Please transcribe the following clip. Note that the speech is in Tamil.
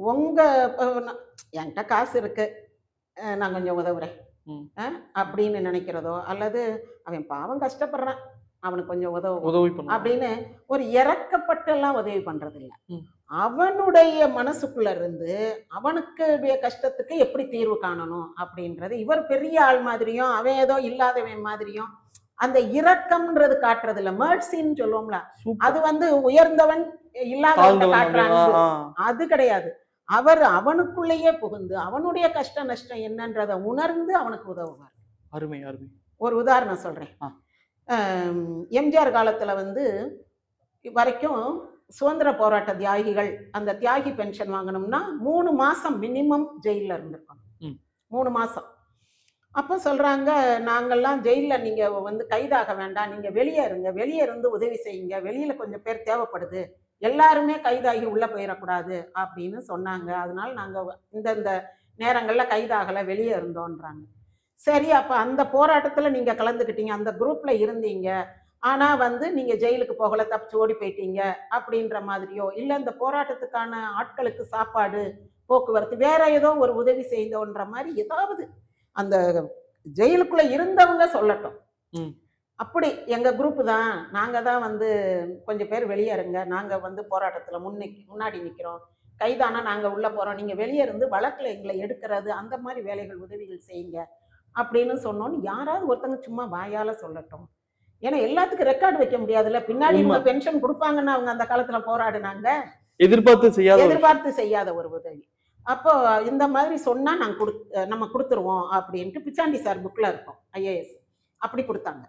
உங்க என்கிட்ட காசு இருக்கு, நான் கொஞ்சம் உதவுறேன் ம். அப்படின்னு நினைக்கிறதோ, அல்லது அவன் பாவம் கஷ்டப்படுறான், அவனுக்கு கொஞ்சம் உதவுவோம் உதவி பண்ணுவாங்க. அப்படின்னு ஒரு இறக்கப்பட்டெல்லாம் உதவி பண்றதில்ல. ம். அவனுடைய மனசுக்குள்ள இருந்து அவனுக்கு கஷ்டத்துக்கு எப்படி தீர்வு காணணும் அப்படின்றது. இவர் பெரிய ஆள் மாதிரியும், அவன் ஏதோ இல்லாதவன் மாதிரியும் அந்த இரக்கம்ன்றது காட்டுறது இல்ல. மெர்சின்னு சொல்லுவோம்ல, அது சூப்பர். உயர்ந்தவன் இல்லாதவன் தாழ்ந்தவன் காட்டுற அப்படி அன்பு. ஆ. அது கிடையாது. அவர் அவனுக்குள்ளேயே புகுந்து அவனுடைய கஷ்ட நஷ்டம் என்னன்றத உணர்ந்து அவனுக்கு உதவுவார். அருமை, அருமை. ஒரு உதாரணம் சொல்றேன். ஆ. எம்ஜிஆர் காலத்துல வரைக்கும் சுதந்திர போராட்ட தியாகிகள் அந்த தியாகி பென்ஷன் வாங்கணும்னா 3 மாசம் மினிமம் ஜெயில்ல இருந்திருக்கணும். ம். 3 மாசம். அப்ப சொல்றாங்க, நாங்கெல்லாம் ஜெயில்ல நீங்க கைதாக வேண்டாம், நீங்க வெளியே இருங்க, வெளியே இருந்து உதவி செய்யுங்க, வெளியில கொஞ்சம் பேர் தேவைப்படுது, எல்லாருமே கைதாகி உள்ள போயிடக்கூடாது அப்படின்னு சொன்னாங்க. அதனால நாங்க இந்த நேரங்கள்ல கைதாகல, வெளியே இருந்தோன்றாங்க. சரி, அப்ப அந்த போராட்டத்துல நீங்க கலந்துக்கிட்டீங்க, அந்த குரூப்ல இருந்தீங்க, ஆனா நீங்க ஜெயிலுக்கு போகல, தப்பிச்சு ஓடி போயிட்டீங்க அப்படின்ற மாதிரியோ, இல்ல இந்த போராட்டத்துக்கான ஆட்களுக்கு சாப்பாடு, போக்குவரத்து, வேற ஏதோ ஒரு உதவி செய்தோன்ற மாதிரி ஏதாவது அந்த ஜெயிலுக்குள்ள இருந்தவங்க சொல்லட்டும். ம். அப்படி எங்க குரூப் தான், நாங்க தான் கொஞ்சம் பேர் வெளியே இருங்க, நாங்க போராட்டத்துல முன்னாடி நிக்கிறோம், கைதானா நாங்க உள்ள போறோம், நீங்க வெளியே இருந்து வழக்குல எங்களை எடுக்கிறது, அந்த மாதிரி வேலைகள் உதவிகள் செய்யுங்க அப்படின்னு சொன்னோன்னு யாராவது ஒருத்தங்க சும்மா வாயால சொல்லட்டும். ஏன்னா எல்லாத்துக்கும் ரெக்கார்டு வைக்க முடியாதுல்ல. பின்னாடி உண்மை. இவங்க பென்ஷன் கொடுப்பாங்கன்னு அவங்க அந்த காலத்துல போராடினாங்க. எதிர்பார்த்து செய்யாத ஒரு விஷயம். எதிர்பார்த்து செய்யாத ஒரு உதவி. அப்போ இந்த மாதிரி சொன்னா நம்ம கொடுத்துருவோம் அப்படின்ட்டு பிச்சாண்டி சார் புக்ல இருக்கும், ஐஏஎஸ் அப்படி கொடுத்தாங்க.